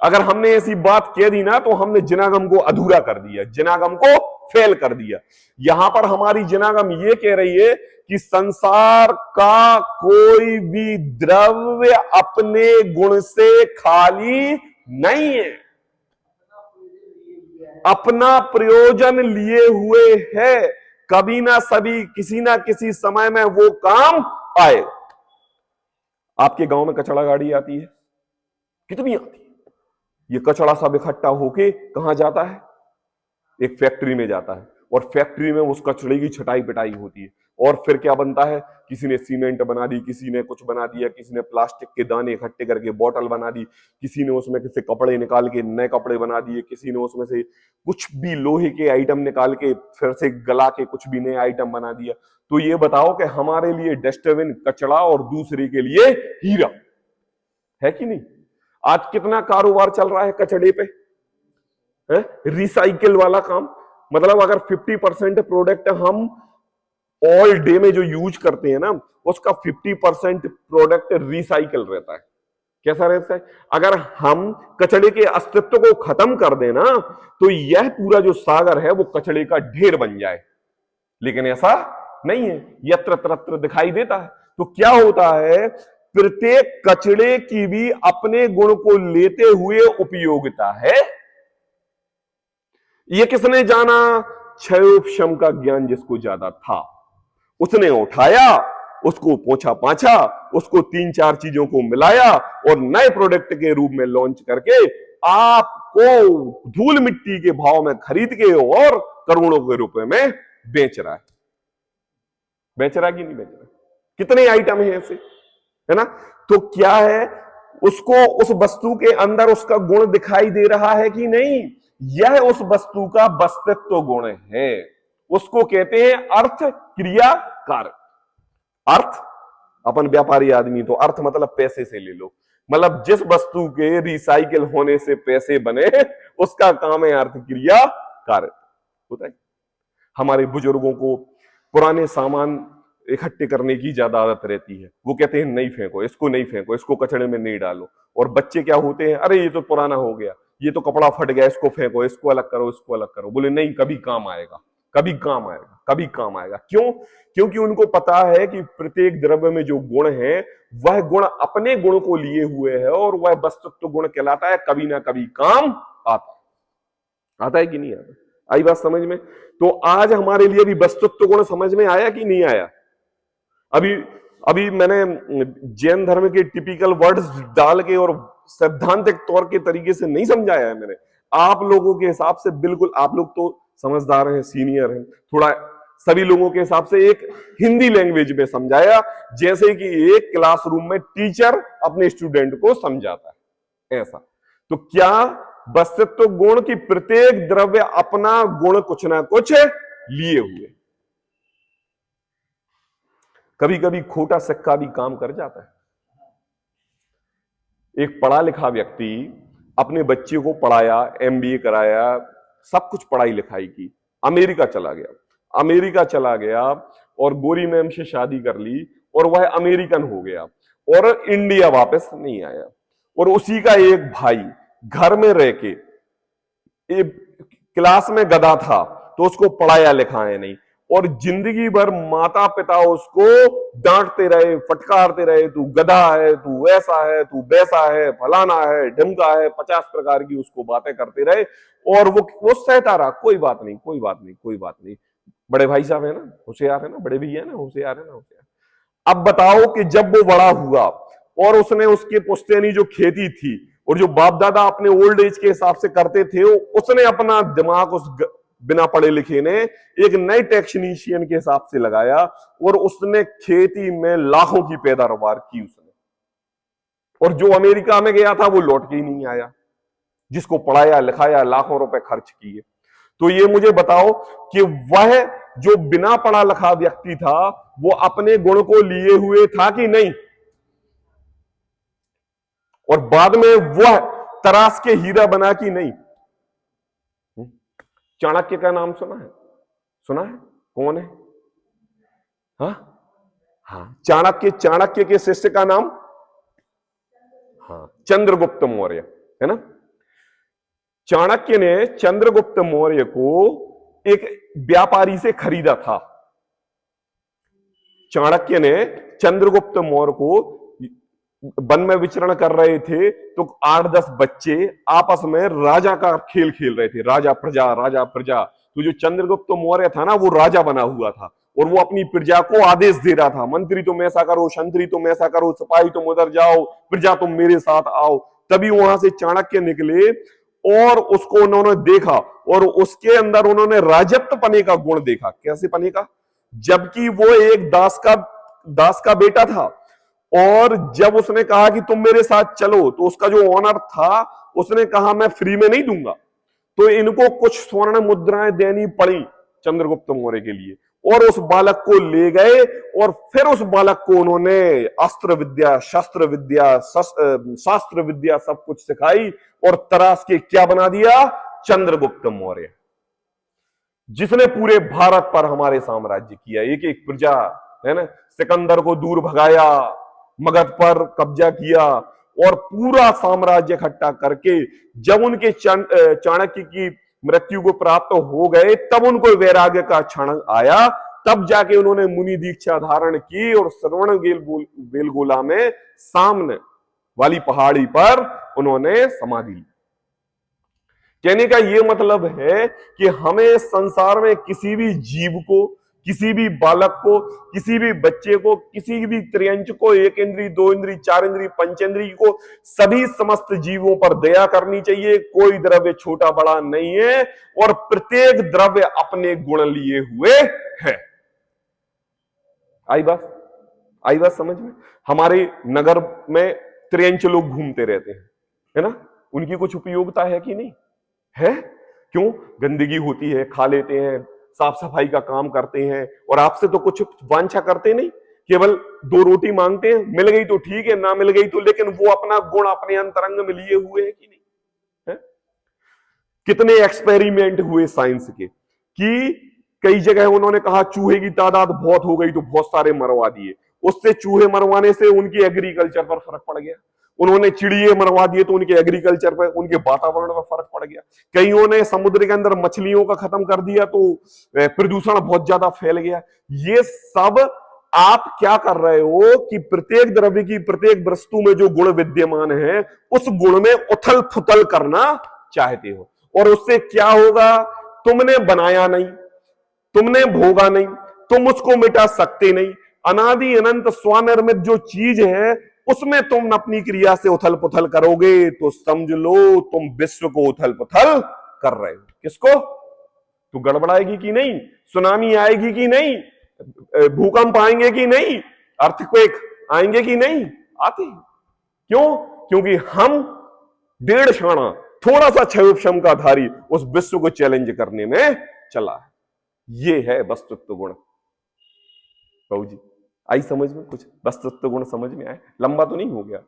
अगर हमने ऐसी बात कह दी ना तो हमने जिनागम को अधूरा कर दिया, जिनागम को फेल कर दिया। यहां पर हमारी जिनागम ये कह रही है कि संसार का कोई भी द्रव्य अपने गुण से खाली नहीं है, अपना प्रयोजन लिए हुए है। कभी ना सभी, किसी ना किसी समय में वो काम आए। आपके गांव में कचरा गाड़ी आती है, कितनी आती है? ये कचरा सब इकट्ठा होके कहां जाता है? एक फैक्ट्री में जाता है, और फैक्ट्री में उस कचरे की छटाई पिटाई होती है। और फिर क्या बनता है? किसी ने सीमेंट बना दी, किसी ने कुछ बना दिया, किसी ने प्लास्टिक के दाने इकट्ठे करके बोतल बना दी, किसी ने उसमें से कपड़े निकाल के नए कपड़े बना दिए, किसी ने उसमें से कुछ भी लोहे के आइटम निकाल के फिर से गला के कुछ भी नए आइटम बना दिया। तो ये बताओ कि हमारे लिए डस्टबिन कचरा और दूसरे के लिए हीरा है कि नहीं? आज कितना कारोबार चल रहा है कचड़े पे, रिसाइकिल वाला काम। मतलब अगर 50% प्रोडक्ट हम ऑल डे में जो यूज करते हैं ना, उसका 50% प्रोडक्ट रिसाइकिल रहता है। कैसा रहता है? अगर हम कचड़े के अस्तित्व को खत्म कर देना तो यह पूरा जो सागर है वो कचड़े का ढेर बन जाए। लेकिन ऐसा नहीं है, यत्र तत्र दिखाई देता है। तो क्या होता है? प्रत्येक कचड़े की भी अपने गुण को लेते हुए उपयोगिता है। ये किसने जाना? क्षयोपशम का ज्ञान जिसको ज्यादा था, उसने उठाया, उसको पोंछा पाछा, उसको 3-4 चीजों को मिलाया और नए प्रोडक्ट के रूप में लॉन्च करके को धूल मिट्टी के भाव में खरीद के और करोड़ों के रुपए में बेच रहा है। बेच रहा है कि नहीं बेच रहा? कितने आइटम है ऐसे, है ना? तो क्या है, उसको उस वस्तु के अंदर उसका गुण दिखाई दे रहा है कि नहीं? यह उस वस्तु का वस्तुत्व गुण है। उसको कहते हैं अर्थ क्रिया कारक। अर्थ, अपन व्यापारी आदमी तो अर्थ मतलब पैसे से ले लो, मतलब जिस वस्तु के रिसाइकिल होने से पैसे बने उसका काम है अर्थ क्रिया कारक। होता है। हमारे बुजुर्गों को पुराने सामान इकट्ठे करने की ज्यादा आदत रहती है। वो कहते हैं नहीं फेंको इसको, नहीं फेंको इसको, कचड़े में नहीं डालो। और बच्चे क्या होते हैं, अरे ये तो पुराना हो गया, ये तो कपड़ा फट गया, इसको फेंको, इसको अलग करो, इसको अलग करो। बोले नहीं, कभी काम आएगा, कभी काम आएगा, कभी काम आएगा। क्यों? क्योंकि उनको पता है कि प्रत्येक द्रव्य में जो गुण है वह गुण अपने गुण को लिए हुए है और वह वस्तुत्व गुण कहलाता है, कभी ना कभी काम आता है कि नहीं आता? आई बात समझ में? तो आज हमारे लिए भी वस्तुत्व गुण समझ में आया कि नहीं आया? अभी मैंने जैन धर्म के टिपिकल वर्ड्स डाल के और सैद्धांतिक तौर के तरीके से नहीं समझाया है मैंने। आप लोगों के हिसाब से बिल्कुल, आप लोग तो समझदार हैं, सीनियर हैं, थोड़ा सभी लोगों के हिसाब से एक हिंदी लैंग्वेज में समझाया, जैसे कि एक क्लासरूम में टीचर अपने स्टूडेंट को समझाता है, ऐसा। तो क्या वस्तुत्व गुण की प्रत्येक द्रव्य अपना गुण कुछ ना कुछ लिए हुए। कभी कभी खोटा सिक्का भी काम कर जाता है। एक पढ़ा लिखा व्यक्ति अपने बच्चे को पढ़ाया, एमबीए कराया, सब कुछ पढ़ाई लिखाई की, अमेरिका चला गया और गोरी मैम से शादी कर ली और वह अमेरिकन हो गया और इंडिया वापस नहीं आया। और उसी का एक भाई घर में रह के क्लास में गधा था तो उसको पढ़ाया लिखाया नहीं और जिंदगी भर माता पिता उसको डांटते रहे, फटकारते रहे, तू गधा है, तू ऐसा है, तू वैसा है, फलाना है, ढमका है, 50 प्रकार की उसको बातें करते रहे और वो सहता रहा, कोई बात नहीं, कोई बात नहीं, कोई बात नहीं। बड़े भाई साहब है ना, होशियार है ना, बड़े भैया है ना, होशियार है ना, होशियार। अब बताओ कि जब वो बड़ा हुआ और उसने उसके पुश्तैनी जो खेती थी और जो बाप दादा अपने ओल्ड एज के हिसाब से करते थे, उसने अपना दिमाग उस बिना पढ़े लिखे ने एक नए टेक्नीशियन के हिसाब से लगाया और उसने खेती में लाखों की पैदावार की उसने। और जो अमेरिका में गया था वो लौट के ही नहीं आया, जिसको पढ़ाया लिखाया, लाखों रुपए खर्च किए। तो ये मुझे बताओ कि वह जो बिना पढ़ा लिखा व्यक्ति था वो अपने गुण को लिए हुए था कि नहीं? और बाद में वह तराश के हीरा बना कि नहीं? चाणक्य का नाम सुना है? सुना है? कौन है? हाँ, चाणक्य के शिष्य का नाम, हाँ, चंद्रगुप्त मौर्य, है ना? चाणक्य ने चंद्रगुप्त मौर्य को एक व्यापारी से खरीदा था। चाणक्य ने चंद्रगुप्त मौर्य को, वन में विचरण कर रहे थे तो 8-10 बच्चे आपस में राजा का खेल खेल रहे थे, राजा प्रजा, राजा प्रजा। तो जो चंद्रगुप्त मौर्य था ना वो राजा बना हुआ था और वो अपनी प्रजा को आदेश दे रहा था, मंत्री तुम ऐसा करो, शंत्री तुम ऐसा करो, सिपाही तुम उधर जाओ, प्रजा तुम मेरे साथ आओ। तभी वहां से चाणक्य निकले और उसको उन्होंने देखा और उसके अंदर उन्होंने राजत्व पने का गुण देखा। कैसे पने का? जबकि वो एक दास का बेटा था और जब उसने कहा कि तुम मेरे साथ चलो तो उसका जो ओनर था उसने कहा मैं फ्री में नहीं दूंगा। तो इनको कुछ स्वर्ण मुद्राएं देनी पड़ी चंद्रगुप्त मौर्य के लिए और उस बालक को ले गए और फिर उस बालक को उन्होंने अस्त्र विद्या, शस्त्र विद्या, शास्त्र विद्या सब कुछ सिखाई और तराश के क्या बना दिया? चंद्रगुप्त मौर्य, जिसने पूरे भारत पर हमारे साम्राज्य किया, एक एक प्रजा, है ना, सिकंदर को दूर भगाया, मगध पर कब्जा किया और पूरा साम्राज्य इकट्ठा करके जब उनके चाणक्य की मृत्यु को प्राप्त हो गए तब उनको वैराग्य का क्षण आया, तब जाके उन्होंने मुनि दीक्षा धारण की और श्रवण बेलगोला में सामने वाली पहाड़ी पर उन्होंने समाधि ली। कहने का यह मतलब है कि हमें संसार में किसी भी जीव को, किसी भी बालक को, किसी भी बच्चे को, किसी भी त्रियंच को, एक इंद्री, दो इंद्री, चार इंद्री, पंचेंद्री को, सभी समस्त जीवों पर दया करनी चाहिए। कोई द्रव्य छोटा बड़ा नहीं है और प्रत्येक द्रव्य अपने गुण लिए हुए है। आई बात समझ में? हमारे नगर में त्रियंच लोग घूमते रहते हैं, है ना? उनकी कुछ उपयोगिता है कि नहीं है? क्यों? गंदगी होती है, खा लेते हैं, साफ सफाई का काम करते हैं और आपसे तो कुछ वांछा करते नहीं, केवल दो रोटी मांगते हैं, मिल गई तो ठीक है, ना मिल गई तो, लेकिन वो अपना गुण अपने अंतरंग में लिए हुए है कि नहीं है? कितने एक्सपेरिमेंट हुए साइंस के कि कई जगह उन्होंने कहा चूहे की तादाद बहुत हो गई तो बहुत सारे मरवा दिए, उससे चूहे मरवाने से उनकी एग्रीकल्चर पर फर्क पड़ गया। उन्होंने चिड़िए मरवा दिए तो उनके एग्रीकल्चर पर, उनके वातावरण पर फर्क पड़ गया। कईयों ने समुद्र के अंदर मछलियों का खत्म कर दिया तो प्रदूषण बहुत ज्यादा फैल गया। ये सब आप क्या कर रहे हो कि प्रत्येक द्रव्य की, प्रत्येक वस्तु में जो गुण विद्यमान है उस गुण में उथल पुथल करना चाहते हो, और उससे क्या होगा? तुमने बनाया नहीं, तुमने भोगा नहीं, तुम उसको मिटा सकते नहीं। अनादि अनंत स्वनिर्मित जो चीज है उसमें तुम अपनी क्रिया से उथल पुथल करोगे तो समझ लो तुम विश्व को उथल पुथल कर रहे हो। किसको? तो गड़बड़ाएगी कि नहीं? सुनामी आएगी कि नहीं? भूकंप आएंगे कि नहीं? अर्थक्वेक आएंगे कि नहीं? आते। क्यों? क्योंकि हम डेढ़ शाणा, थोड़ा सा क्षमताधारी उस विश्व को चैलेंज करने में चला है। ये है वस्तुत्व गुण। बाबू जी आई समझ में? कुछ वस्तुत्व गुण समझ में आए? लंबा तो नहीं हो गया?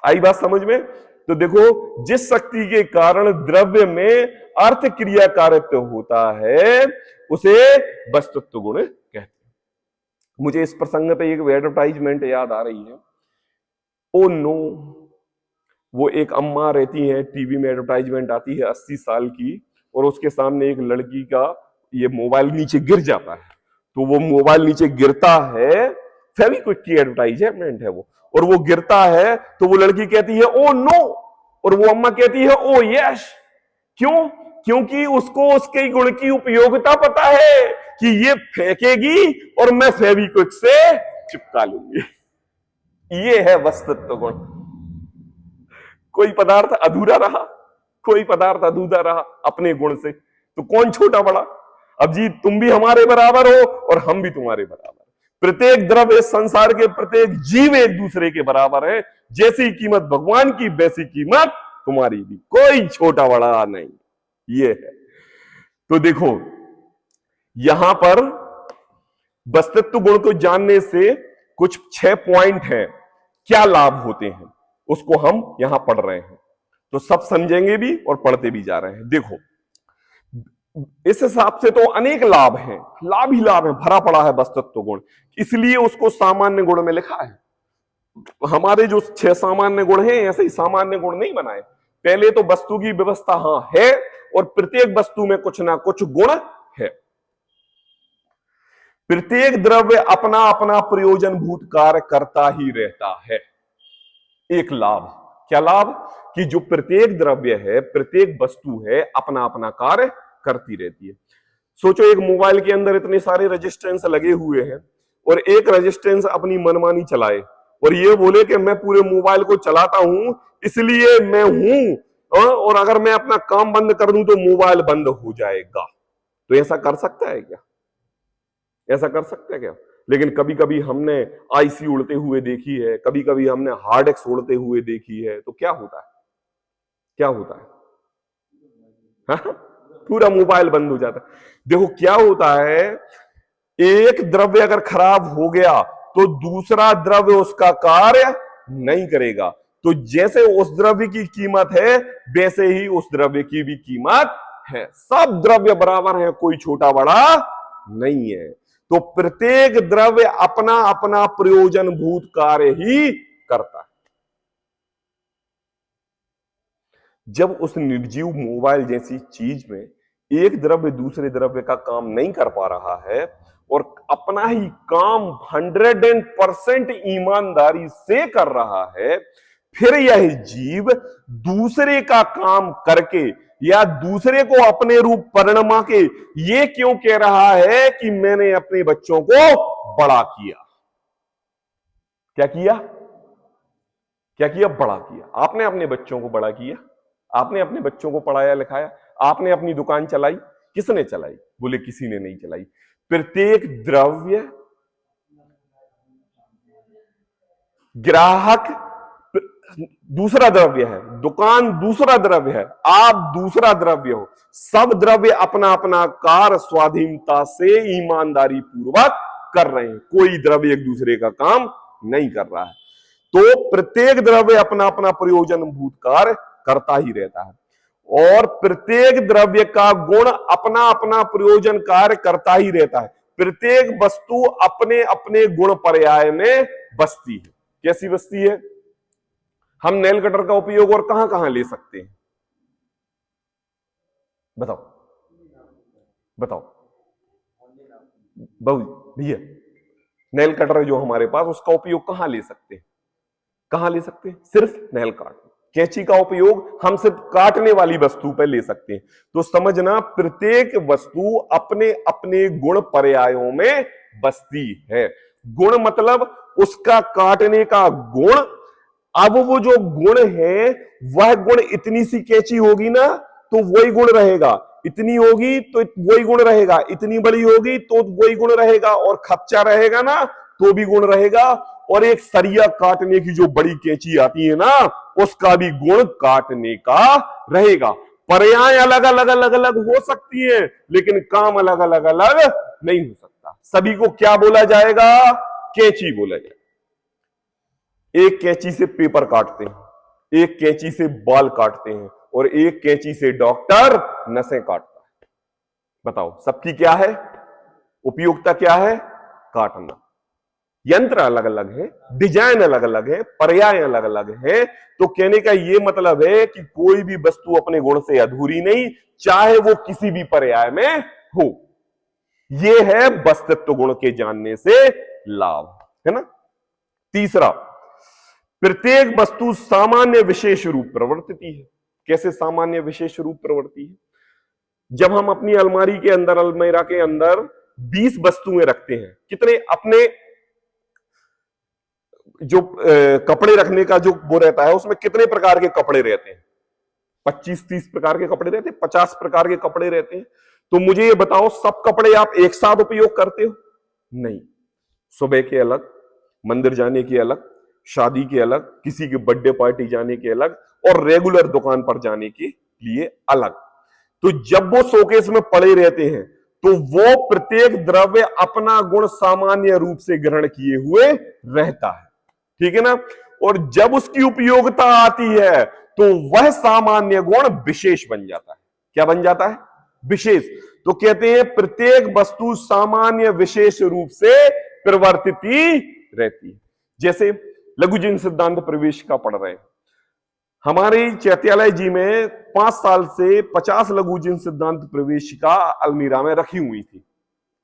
आई बात समझ में? तो देखो, जिस शक्ति के कारण द्रव्य में अर्थ क्रिया कारित्व होता है उसे वस्तुत्व गुण कहते हैं। मुझे इस प्रसंग पे एक एडवर्टाइजमेंट याद आ रही है। ओ नो, वो एक अम्मा रहती है, टीवी में एडवर्टाइजमेंट आती है 80 साल की, और उसके सामने एक लड़की का ये मोबाइल नीचे गिर जाता है, तो वो मोबाइल नीचे गिरता है, फेविक्विक की एडवर्टाइजमेंट है वो, और वो गिरता है तो वो लड़की कहती है ओ नो, और वो अम्मा कहती है ओ यस। क्यों? क्योंकि उसको उसके गुण की उपयोगिता पता है कि ये फेंकेगी और मैं फेविक्विक से चिपका लूंगी। ये है वस्तुत्व गुण। कोई पदार्थ अधूरा रहा, कोई पदार्थ अधूरा रहा अपने गुण से, तो कौन छोटा बड़ा? अब जी तुम भी हमारे बराबर हो और हम भी तुम्हारे बराबर। प्रत्येक द्रव्य, संसार के प्रत्येक जीव एक दूसरे के बराबर है। जैसी कीमत भगवान की वैसी कीमत तुम्हारी भी, कोई छोटा बड़ा नहीं। ये है। तो देखो यहां पर वस्तुत्व गुण को जानने से कुछ 6 पॉइंट हैं, क्या लाभ होते हैं उसको हम यहां पढ़ रहे हैं, तो सब समझेंगे भी और पढ़ते भी जा रहे हैं। देखो इस हिसाब से तो अनेक लाभ हैं, लाभ ही लाभ है, भरा पड़ा है वस्तुत्व गुण, इसलिए उसको सामान्य गुण में लिखा है। हमारे जो 6 सामान्य गुण हैं ऐसे ही सामान्य गुण नहीं बनाए। पहले तो वस्तु की व्यवस्था हाँ है, और प्रत्येक वस्तु में कुछ ना कुछ गुण है। प्रत्येक द्रव्य अपना अपना प्रयोजनभूत कार्य करता ही रहता है। एक लाभ, क्या लाभ? कि जो प्रत्येक द्रव्य है, प्रत्येक वस्तु है, अपना अपना कार्य करती रहती है। सोचो एक मोबाइल के अंदर इतने सारे रेजिस्टेंस लगे हुए हैं और एक रेजिस्टेंस अपनी मनमानी चलाए और ये बोले कि मैं पूरे मोबाइल को चलाता हूं इसलिए मैं हूं, और अगर मैं अपना काम बंद कर दूं तो मोबाइल बंद हो जाएगा। तो ऐसा कर सकता है क्या? ऐसा कर सकता है क्या? लेकिन कभी कभी हमने आईसी उड़ते हुए देखी है, कभी कभी हमने हार्ड डिस्क उड़ते हुए देखी है, तो क्या होता है? क्या होता है? हाँ? पूरा मोबाइल बंद हो जाता है। देखो क्या होता है, एक द्रव्य अगर खराब हो गया तो दूसरा द्रव्य उसका कार्य नहीं करेगा। तो जैसे उस द्रव्य की कीमत है वैसे ही उस द्रव्य की भी कीमत है। सब द्रव्य बराबर है, कोई छोटा बड़ा नहीं है। तो प्रत्येक द्रव्य अपना अपना प्रयोजनभूत कार्य ही करता है। जब उस निर्जीव मोबाइल जैसी चीज में एक द्रव्य दूसरे द्रव्य का काम नहीं कर पा रहा है और अपना ही काम 100% ईमानदारी से कर रहा है, फिर यह जीव दूसरे का काम करके या दूसरे को अपने रूप परिणमा के ये क्यों कह रहा है कि मैंने अपने बच्चों को बड़ा किया? क्या किया? क्या किया? बड़ा किया। आपने अपने बच्चों को बड़ा किया, आपने अपने बच्चों को पढ़ाया लिखाया, आपने अपनी दुकान चलाई, किसने चलाई? बोले किसी ने नहीं चलाई। प्रत्येक द्रव्य ग्राहक दूसरा द्रव्य है, दुकान दूसरा द्रव्य है, आप दूसरा द्रव्य हो। सब द्रव्य अपना अपना कार्य स्वाधीनता से ईमानदारी पूर्वक कर रहे हैं, कोई द्रव्य एक दूसरे का काम नहीं कर रहा है। तो प्रत्येक द्रव्य अपना अपना प्रयोजन भूत कार्य करता ही रहता है और प्रत्येक द्रव्य का गुण अपना अपना प्रयोजन कार्य करता ही रहता है। प्रत्येक वस्तु अपने अपने गुण पर्याय में बसती है। कैसी बसती है? हम नेल कटर का उपयोग और कहां कहां ले सकते हैं? बताओ बताओ बहु भैया, नेल कटर जो हमारे पास, उसका उपयोग कहां ले सकते हैं? कहां ले सकते हैं? सिर्फ नेल काट। कैंची का उपयोग हम सिर्फ काटने वाली वस्तु पर ले सकते हैं। तो समझना, प्रत्येक वस्तु अपने अपने गुण पर्यायों में बसती है। गुण मतलब उसका काटने का गुण। अब वो जो गुण है, वह गुण इतनी सी कैंची होगी ना तो वही गुण रहेगा, इतनी होगी तो वही गुण रहेगा, इतनी बड़ी होगी तो वही गुण रहेगा, और खच्चा रहेगा ना तो भी गुण रहेगा। और एक सरिया काटने की जो बड़ी कैंची आती है ना, उसका भी गुण काटने का रहेगा। पर्याय अलग अलग अलग अलग हो सकती है, लेकिन काम अलग अलग अलग नहीं हो सकता। सभी को क्या बोला जाएगा? कैंची बोला जाएगा। एक कैंची से पेपर काटते हैं, एक कैंची से बाल काटते हैं, और एक कैंची से डॉक्टर नसें काटता है। बताओ, सबकी क्या है उपयोगिता? क्या है? काटना। यंत्र अलग अलग है, डिजाइन अलग अलग है, पर्याय अलग अलग है। तो कहने का यह मतलब है कि कोई भी वस्तु अपने गुण से अधूरी नहीं, चाहे वो किसी भी पर्याय में हो। यह है वस्तुत्व गुण के जानने से लाभ, है ना। तीसरा, प्रत्येक वस्तु सामान्य विशेष रूप प्रवर्तिती है। कैसे सामान्य विशेष रूप प्रवर्ती है? जब हम अपनी अलमारी के अंदर, अलमीरा के अंदर 20 वस्तुएं रखते हैं, कितने अपने जो कपड़े रखने का जो वो रहता है, उसमें कितने प्रकार के कपड़े रहते हैं? 25-30 प्रकार के कपड़े रहते हैं, 50 प्रकार के कपड़े रहते हैं। तो मुझे ये बताओ, सब कपड़े आप एक साथ उपयोग करते हो? नहीं। सुबह के अलग, मंदिर जाने के अलग, शादी के अलग, किसी के बर्थडे पार्टी जाने के अलग, और रेगुलर दुकान पर जाने के लिए अलग। तो जब वो शोकेस में पड़े रहते हैं, तो वो प्रत्येक द्रव्य अपना गुण सामान्य रूप से ग्रहण किए हुए रहता है, ठीक है ना। और जब उसकी उपयोगिता आती है, तो वह सामान्य गुण विशेष बन जाता है। क्या बन जाता है? विशेष। तो कहते हैं प्रत्येक वस्तु सामान्य विशेष रूप से परिवर्तिती रहती है। जैसे लघुजिन सिद्धांत प्रवेश का पढ़ रहे हैं, हमारे चैत्यालय जी में 5 साल से 50 लघुजिन सिद्धांत प्रवेशिका अलमीरा में रखी हुई थी।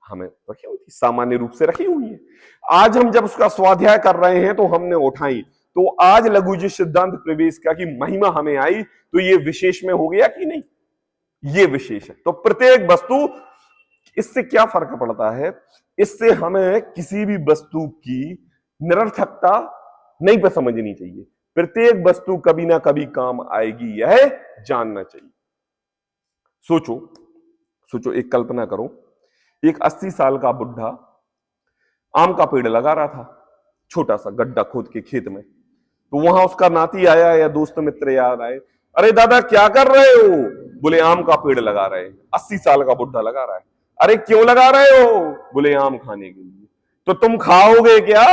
हमें रखी हुई थी, सामान्य रूप से रखी हुई है। आज हम जब उसका स्वाध्याय कर रहे हैं तो हमने उठाई, तो आज लघुजिन सिद्धांत प्रवेशिका की महिमा हमें आई, तो ये विशेष में हो गया कि नहीं? ये विशेष है। तो प्रत्येक वस्तु, इससे क्या फर्क पड़ता है? इससे हमें किसी भी वस्तु की निरर्थकता नहीं पर समझनी चाहिए। प्रत्येक वस्तु कभी ना कभी काम आएगी, यह जानना चाहिए। सोचो, एक कल्पना करो, एक 80 साल का बुढ़ा आम का पेड़ लगा रहा था, छोटा सा गड्ढा खोद के खेत में। तो वहां उसका नाती आया या दोस्त मित्र याद आए, अरे दादा क्या कर रहे हो? बोले आम का पेड़ लगा रहे हैं। 80 साल का बुढ़ा लगा रहा है। अरे क्यों लगा रहे हो? बोले आम खाने के लिए। तो तुम खाओगे क्या?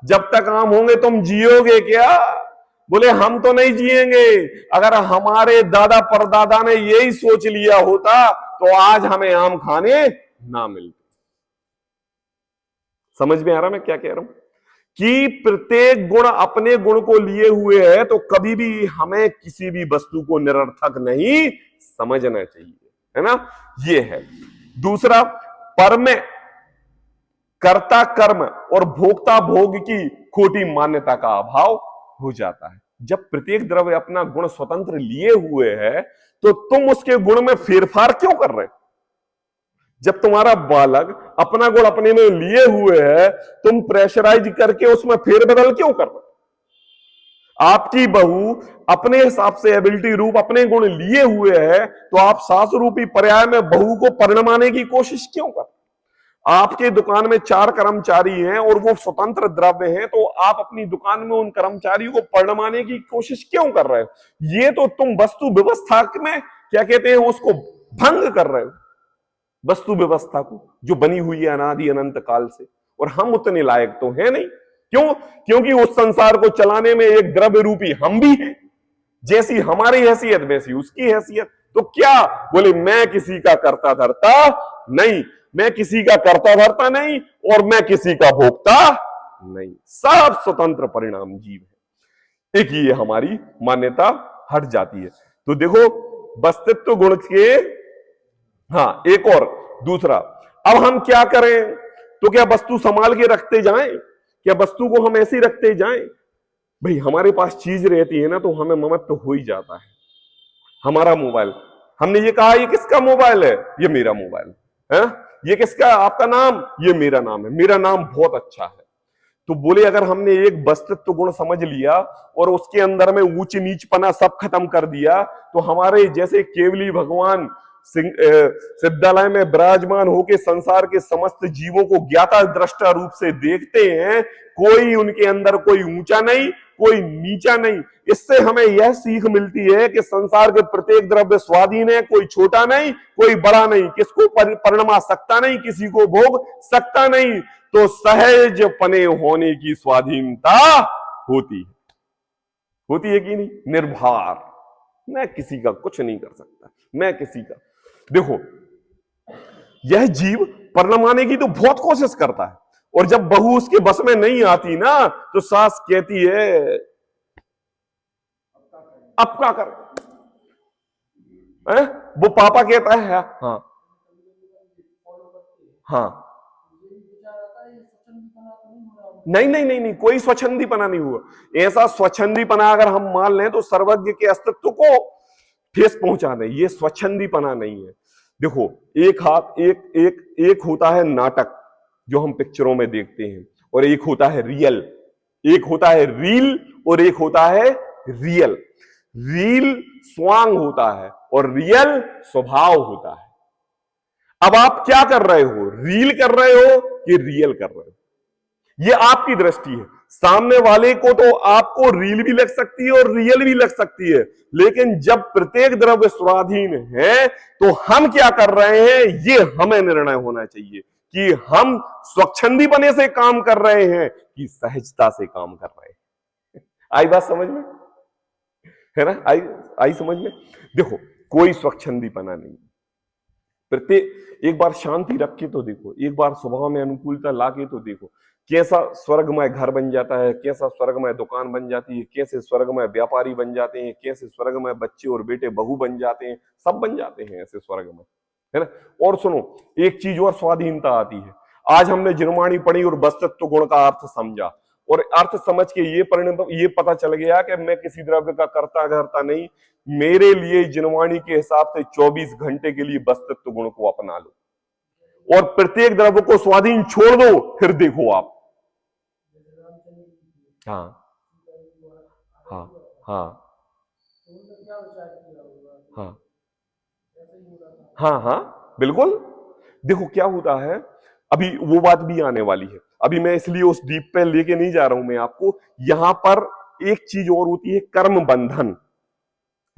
जब तक आम होंगे तुम जियोगे क्या? बोले हम तो नहीं जिएंगे। अगर हमारे दादा परदादा ने यही सोच लिया होता तो आज हमें आम खाने ना मिलते। समझ में आ रहा मैं क्या कह रहा हूं? कि प्रत्येक गुण अपने गुण को लिए हुए है, तो कभी भी हमें किसी भी वस्तु को निरर्थक नहीं समझना चाहिए, है ना। ये है। दूसरा, पर में कर्ता कर्म और भोक्ता भोग की खोटी मान्यता का अभाव हो जाता है। जब प्रत्येक द्रव्य अपना गुण स्वतंत्र लिए हुए है तो तुम उसके गुण में फेरफार क्यों कर रहे हो? जब तुम्हारा बालक अपना गुण अपने में लिए हुए है, तुम प्रेशराइज करके उसमें फेरबदल क्यों कर रहे हो? आपकी बहू अपने हिसाब से एबिलिटी रूप अपने गुण लिए हुए है, तो आप सास रूपी पर्याय में बहू को परिणमाने की कोशिश क्यों कर? आपके दुकान में 4 कर्मचारी हैं और वो स्वतंत्र द्रव्य हैं, तो आप अपनी दुकान में उन कर्मचारियों को परिणमाने की कोशिश क्यों कर रहे हो? ये तो तुम वस्तु व्यवस्था में क्या कहते हैं, उसको भंग कर रहे हो, वस्तु व्यवस्था को जो बनी हुई है अनादि अनंत काल से। और हम उतने लायक तो है नहीं। क्यों? क्योंकि उस संसार को चलाने में एक द्रव्य रूपी हम भी हैं, जैसी हमारी हैसियत वैसी उसकी हैसियत। तो क्या बोले, मैं किसी का करता धरता नहीं, मैं किसी का करता धरता नहीं और मैं किसी का भोगता नहीं, सब स्वतंत्र परिणाम जीव है। एक ये हमारी मान्यता हट जाती है। तो देखो वस्तुत्व गुण के, हाँ एक और दूसरा, अब हम क्या करें? तो क्या वस्तु संभाल के रखते जाएं? क्या वस्तु को हम ऐसे ही रखते जाएं? भाई हमारे पास चीज रहती है ना, तो हमें ममत्व तो हो ही जाता है। हमारा मोबाइल, हमने ये कहा ये किसका मोबाइल है? ये मेरा मोबाइल है। ये किसका? आपका नाम? ये मेरा नाम है, मेरा नाम बहुत अच्छा है। तो बोले अगर हमने एक वस्तुत्व गुण समझ लिया और उसके अंदर में ऊंच नीचपना सब खत्म कर दिया, तो हमारे जैसे केवली भगवान सिद्धालय में विराजमान होकर संसार के समस्त जीवों को ज्ञाता दृष्टा रूप से देखते हैं, कोई उनके अंदर कोई ऊंचा नहीं, कोई नीचा नहीं। इससे हमें यह सीख मिलती है कि संसार के प्रत्येक द्रव्य स्वाधीन है, कोई छोटा नहीं, कोई बड़ा नहीं, किसको परिणमा सकता नहीं, किसी को भोग सकता नहीं। तो सहज पने होने की स्वाधीनता होती है कि नहीं? निर्भर, मैं किसी का कुछ नहीं कर सकता, मैं किसी का। देखो यह जीव परिणमाने की तो बहुत कोशिश करता है, और जब बहू उसके बस में नहीं आती ना, तो सास कहती है अब क्या कर? वो पापा कहता है हाँ हाँ, नहीं नहीं नहीं नहीं, कोई स्वच्छंदीपना नहीं हुआ। ऐसा स्वच्छंदीपना अगर हम मान लें तो सर्वज्ञ के अस्तित्व को ठेस पहुंचा दे, ये स्वच्छंदीपना नहीं है। देखो एक हाथ एक होता है नाटक जो हम पिक्चरों में देखते हैं, और एक होता है रियल, एक होता है रील और एक होता है रियल। रील स्वांग होता है और रियल स्वभाव होता है। अब आप क्या कर रहे हो? रील कर रहे हो कि रियल कर रहे हो? ये आपकी दृष्टि है। सामने वाले को तो आपको रील भी लग सकती है और रियल भी लग सकती है, लेकिन जब प्रत्येक द्रव्य स्वाधीन है तो हम क्या कर रहे हैं, ये हमें निर्णय होना चाहिए कि हम स्वच्छंदीपने से काम कर रहे हैं कि सहजता से काम कर रहे हैं। आई बात समझ में? है ना? आई समझ में? देखो कोई स्वच्छंदीपना नहीं। प्रत्येक एक बार शांति रख के तो देखो, एक बार स्वभाव में अनुकूलता लाके तो देखो, कैसा स्वर्गमय घर बन जाता है, कैसा स्वर्गमय दुकान बन जाती है, कैसे स्वर्गमय व्यापारी बन जाते हैं, कैसे स्वर्गमय बच्चे और बेटे बहू बन जाते हैं, सब बन जाते हैं ऐसे स्वर्गमय, है ना? और सुनो एक चीज और स्वाधीनता आती है। आज हमने जिनवाणी पढ़ी और वस्तुत्व गुण का अर्थ समझा, और अर्थ समझ के ये पता चल गया कि मैं किसी द्रव्य का करता धरता नहीं। मेरे लिए जिनवाणी के हिसाब से 24 घंटे के लिए वस्तुत्व गुण को अपना लो और प्रत्येक द्रव्य को स्वाधीन छोड़ दो, फिर देखो आप। हाँ हाँ हाँ हाँ हाँ हाँ बिल्कुल। देखो क्या होता है, अभी वो बात भी आने वाली है, अभी मैं इसलिए उस डीप पे लेके नहीं जा रहा हूं मैं आपको। यहां पर एक चीज और होती है, कर्म बंधन,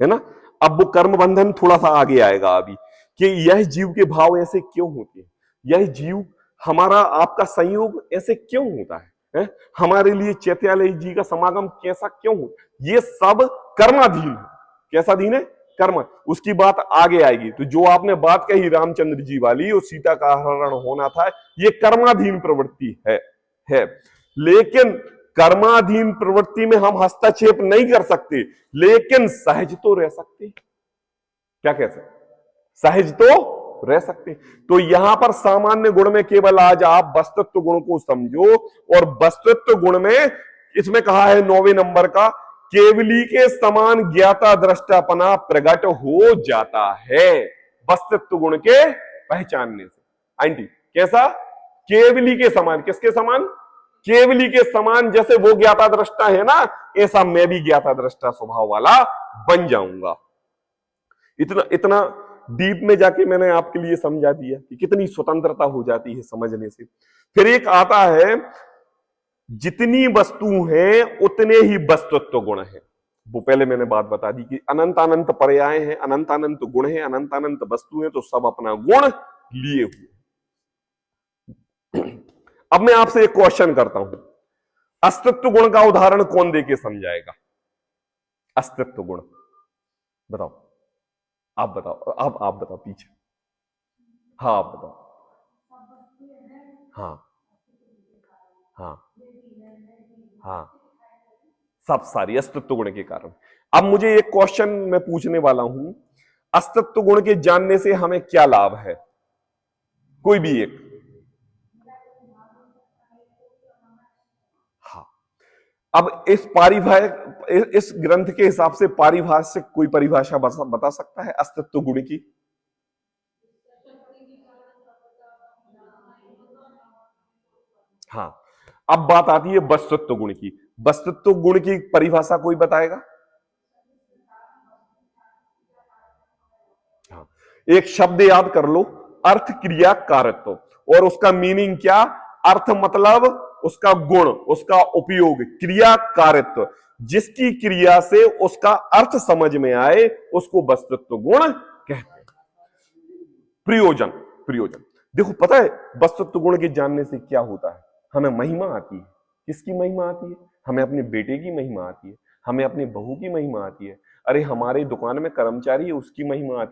है ना? अब वो कर्म बंधन थोड़ा सा आगे आएगा अभी, कि यह जीव के भाव ऐसे क्यों होते हैं, यह जीव हमारा आपका संयोग ऐसे क्यों होता है, हमारे लिए चैत्यालय जी का समागम कैसा क्यों हो, ये सब कर्माधीन है। कैसा धीन है? कर्म। उसकी बात आगे आएगी। तो जो आपने बात कही रामचंद्र जी वाली, और सीता का हरण होना था, ये कर्माधीन प्रवृत्ति है। लेकिन कर्माधीन प्रवृत्ति में हम हस्तक्षेप नहीं कर सकते, लेकिन सहज तो रह सकते। क्या कह सकते? सहज तो रह सकते। तो यहां पर सामान्य गुण में केवल आज आप वस्तुत्व गुण को समझो, और वस्तुत्व गुण में इसमें कहा है 9वें नंबर का केवली के समान ज्ञाता दृष्टापना प्रकट हो जाता है वस्तुत्व गुण के पहचानने से। आंटी कैसा? केवली के समान। किसके समान? केवली के समान। जैसे वो ज्ञाता दृष्टा है ना, ऐसा मैं भी ज्ञाता दृष्टा स्वभाव वाला बन जाऊंगा। इतना इतना डीप में जाके मैंने आपके लिए समझा दिया कि कितनी स्वतंत्रता हो जाती है समझने से। फिर एक आता है, जितनी वस्तु है उतने ही वस्तुत्व गुण है। वो पहले मैंने बात बता दी कि अनंत अनंत पर्याय हैं, अनंत अनंत गुण हैं, अनंत अनंत वस्तु हैं, तो सब अपना गुण लिए हुए। अब मैं आपसे एक क्वेश्चन करता हूं, अस्तित्व गुण का उदाहरण कौन देके समझाएगा? अस्तित्व गुण बताओ, आप बताओ, आप बताओ पीछे। हाँ आप बताओ। हाँ हाँ हाँ, सब सारी अस्तित्व गुण के कारण। अब मुझे एक क्वेश्चन मैं पूछने वाला हूं, अस्तित्व गुण के जानने से हमें क्या लाभ है? कोई भी एक। हाँ, अब इस इस ग्रंथ के हिसाब से पारिभाषिक कोई परिभाषा बता सकता है अस्तित्व गुण की? हाँ, अब बात आती है वस्तुत्व गुण की। वस्तुत्व गुण की परिभाषा कोई बताएगा? हाँ, एक शब्द याद कर लो, अर्थ क्रिया कारत्व, और उसका मीनिंग क्या? अर्थ मतलब उसका गुण, उसका उपयोग, क्रिया कारित्व, जिसकी क्रिया से उसका अर्थ समझ में आए उसको वस्तुत्व गुण कहते हैं। प्रयोजन, प्रयोजन देखो, पता है वस्तुत्व गुण के जानने से क्या होता है? हमें महिमा आती है। किसकी महिमा आती है? हमें अपने बेटे की महिमा आती है, हमें अपनी बहू की महिमा आती है, अरे हमारे दुकान में कर्मचारी है उसकी महिमा आती है।